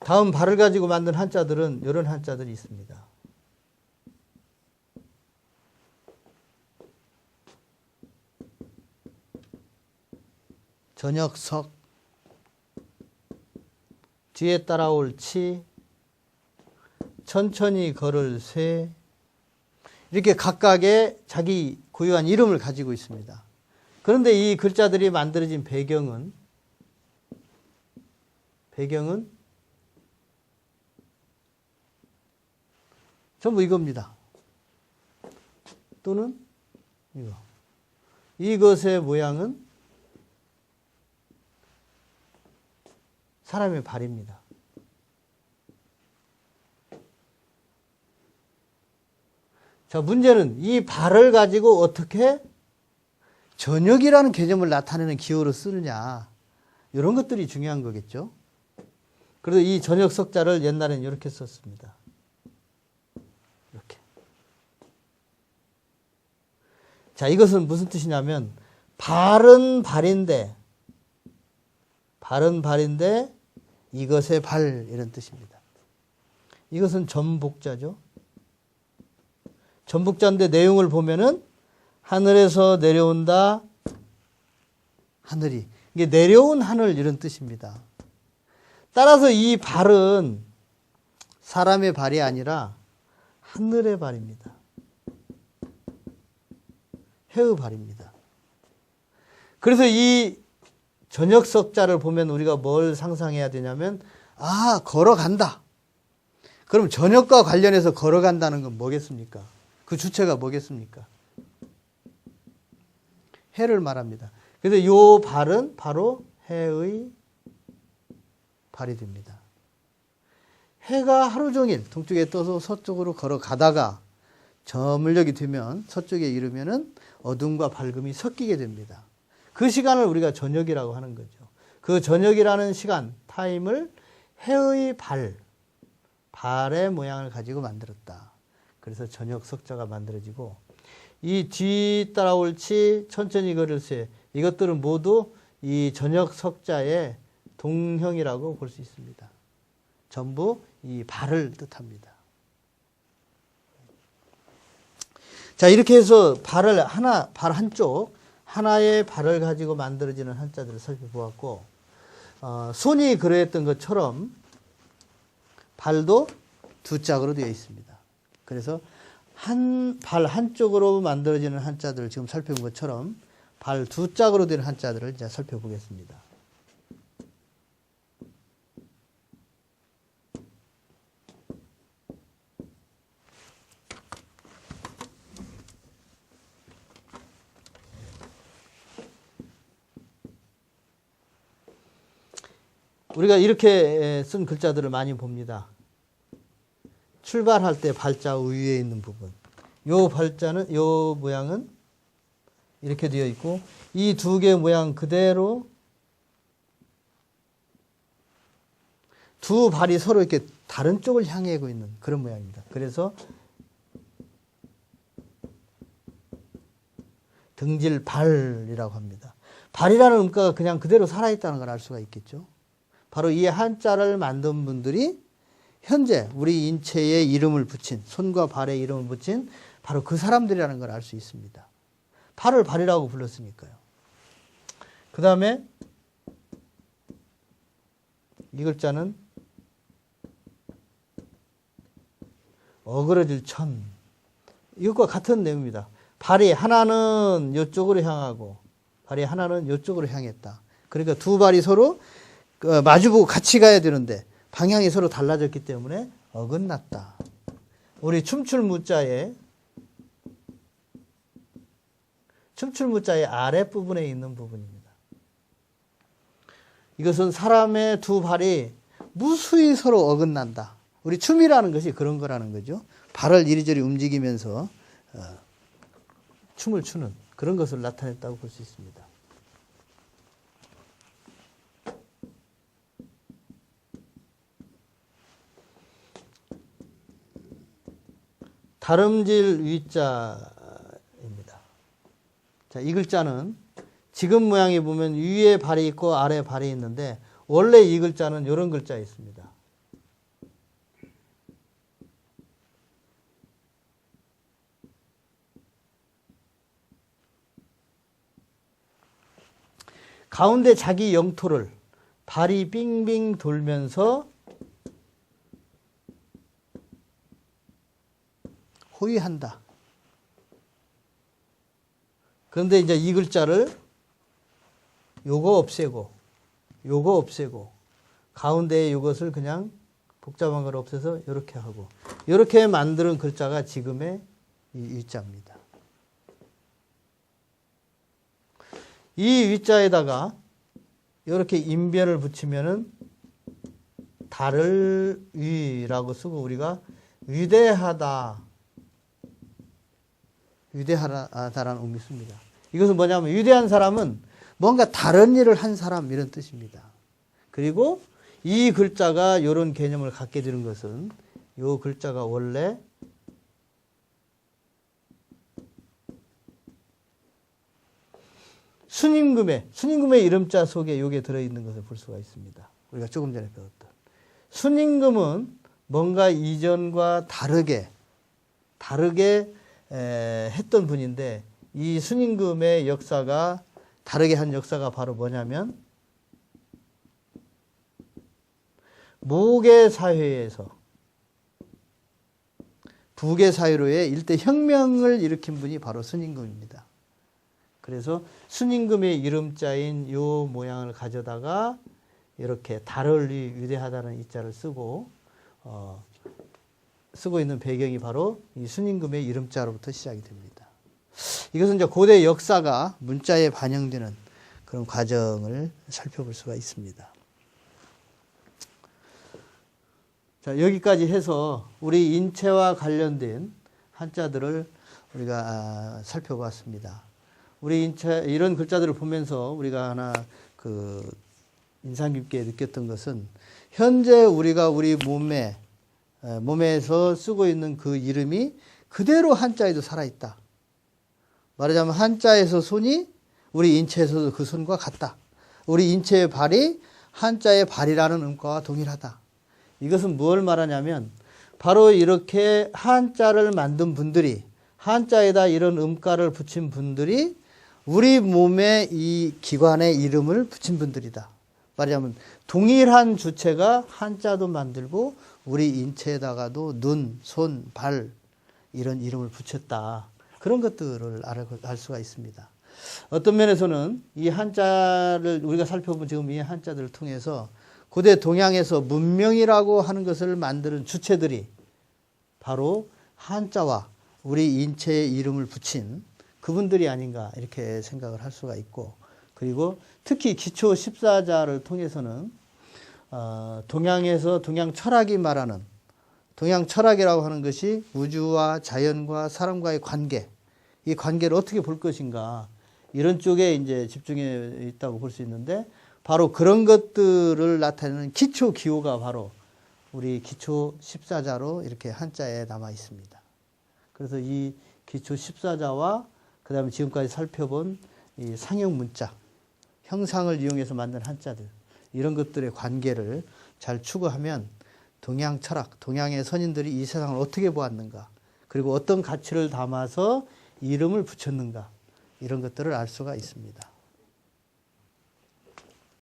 다음 발을 가지고 만든 한자들은 이런 한자들이 있습니다. 저녁석, 뒤에 따라올 치, 천천히 걸을 쇠, 이렇게 각각의 자기 고유한 이름을 가지고 있습니다. 그런데 이 글자들이 만들어진 배경은 전부 이겁니다. 또는 이거. 이것의 모양은 사람의 발입니다. 자, 문제는 이 발을 가지고 어떻게 저녁이라는 개념을 나타내는 기호로 쓰느냐. 이런 것들이 중요한 거겠죠. 그래서 이 저녁석자를 옛날에는 이렇게 썼습니다. 이렇게. 자, 이것은 무슨 뜻이냐면 발은 발인데 이것의 발 이런 뜻입니다. 이것은 전복자죠. 전복자인데 내용을 보면은 하늘에서 내려온다. 하늘이. 이게 내려온 하늘 이런 뜻입니다. 따라서 이 발은 사람의 발이 아니라 하늘의 발입니다. 해의 발입니다. 그래서 이 저녁석자를 보면 우리가 뭘 상상해야 되냐면 걸어간다. 그럼 저녁과 관련해서 걸어간다는 건 뭐겠습니까? 그 주체가 뭐겠습니까? 해를 말합니다. 그래서 이 발은 바로 해의 발이 됩니다. 해가 하루 종일 동쪽에 떠서 서쪽으로 걸어가다가 저물녘이 되면 서쪽에 이르면은 어둠과 밝음이 섞이게 됩니다. 그 시간을 우리가 저녁이라고 하는 거죠. 그 저녁이라는 시간, 타임을 해의 발의 모양을 가지고 만들었다. 그래서 저녁 석자가 만들어지고 이 뒤 따라올 치, 천천히 걸을 새, 이것들은 모두 이 저녁 석자의 동형이라고 볼 수 있습니다. 전부 이 발을 뜻합니다. 자, 이렇게 해서 발 한쪽, 하나의 발을 가지고 만들어지는 한자들을 살펴보았고, 손이 그려했던 것처럼 발도 두 짝으로 되어 있습니다. 그래서 발 한쪽으로 만들어지는 한자들을 지금 살펴본 것처럼 발 두 짝으로 되는 한자들을 이제 살펴보겠습니다. 우리가 이렇게 쓴 글자들을 많이 봅니다. 출발할 때 발자 위에 있는 부분. 요 모양은 이렇게 되어 있고, 이 두 개의 모양 그대로 두 발이 서로 이렇게 다른 쪽을 향해 가고 있는 그런 모양입니다. 그래서 등질발이라고 합니다. 발이라는 음가가 그냥 그대로 살아있다는 걸 알 수가 있겠죠. 바로 이 한자를 만든 분들이 현재 우리 인체에 이름을 붙인, 손과 발에 이름을 붙인 바로 그 사람들이라는 걸 알 수 있습니다. 발을 발이라고 불렀으니까요. 그 다음에 이 글자는 어그러질 천. 이것과 같은 내용입니다. 발이 하나는 이쪽으로 향하고 발이 하나는 이쪽으로 향했다. 그러니까 두 발이 서로 마주보고 같이 가야 되는데 방향이 서로 달라졌기 때문에 어긋났다. 우리 춤출 무자의 아랫부분에 있는 부분입니다. 이것은 사람의 두 발이 무수히 서로 어긋난다. 우리 춤이라는 것이 그런 거라는 거죠. 발을 이리저리 움직이면서 춤을 추는 그런 것을 나타냈다고 볼 수 있습니다. 다름질 위자입니다. 자, 이 글자는 지금 모양에 보면 위에 발이 있고 아래 발이 있는데 원래 이 글자는 이런 글자 있습니다. 가운데 자기 영토를 발이 빙빙 돌면서 호위한다. 그런데 이제 이 글자를 요거 없애고 가운데에 이것을 그냥 복잡한 걸 없애서 이렇게 하고 이렇게 만드는 글자가 지금의 이 위자입니다. 이 위자에다가 이렇게 인변을 붙이면은 달을 위라고 쓰고 우리가 위대하다라는 의미 씁니다. 이것은 뭐냐면 위대한 사람은 뭔가 다른 일을 한 사람 이런 뜻입니다. 그리고 이 글자가 이런 개념을 갖게 되는 것은 이 글자가 원래 순임금의 이름자 속에 이게 들어있는 것을 볼 수가 있습니다. 우리가 조금 전에 배웠던. 순임금은 뭔가 이전과 다르게 했던 분인데 이 순임금의 역사가 다르게 한 역사가 바로 뭐냐면 모계 사회에서 부계 사회로의 일대 혁명을 일으킨 분이 바로 순임금입니다. 그래서 순임금의 이름자인 이 모양을 가져다가 이렇게 달을 위대하다는 이자를 쓰고 있는 배경이 바로 이 순임금의 이름자로부터 시작이 됩니다. 이것은 이제 고대 역사가 문자에 반영되는 그런 과정을 살펴볼 수가 있습니다. 자, 여기까지 해서 우리 인체와 관련된 한자들을 우리가 살펴봤습니다. 우리 인체, 이런 글자들을 보면서 우리가 하나 인상 깊게 느꼈던 것은 현재 우리가 우리 몸에서 쓰고 있는 그 이름이 그대로 한자에도 살아있다. 말하자면 한자에서 손이 우리 인체에서도 그 손과 같다. 우리 인체의 발이 한자의 발이라는 음과와 동일하다. 이것은 뭘 말하냐면 바로 이렇게 한자를 만든 분들이 한자에다 이런 음가를 붙인 분들이 우리 몸에 이 기관의 이름을 붙인 분들이다. 말하자면 동일한 주체가 한자도 만들고 우리 인체에다가도 눈, 손, 발 이런 이름을 붙였다. 그런 것들을 알 수가 있습니다. 어떤 면에서는 이 한자를 우리가 살펴본 지금 이 한자들을 통해서 고대 동양에서 문명이라고 하는 것을 만드는 주체들이 바로 한자와 우리 인체의 이름을 붙인 그분들이 아닌가 이렇게 생각을 할 수가 있고, 그리고 특히 기초 14자를 통해서는 동양에서 동양 철학이 말하는 동양 철학이라고 하는 것이 우주와 자연과 사람과의 관계, 이 관계를 어떻게 볼 것인가 이런 쪽에 이제 집중해 있다고 볼 수 있는데, 바로 그런 것들을 나타내는 기초 기호가 바로 우리 기초 14자로 이렇게 한자에 남아 있습니다. 그래서 이 기초 14자와 그 다음에 지금까지 살펴본 이 상형 문자, 형상을 이용해서 만든 한자들, 이런 것들의 관계를 잘 추구하면 동양 철학, 동양의 선인들이 이 세상을 어떻게 보았는가, 그리고 어떤 가치를 담아서 이름을 붙였는가, 이런 것들을 알 수가 있습니다.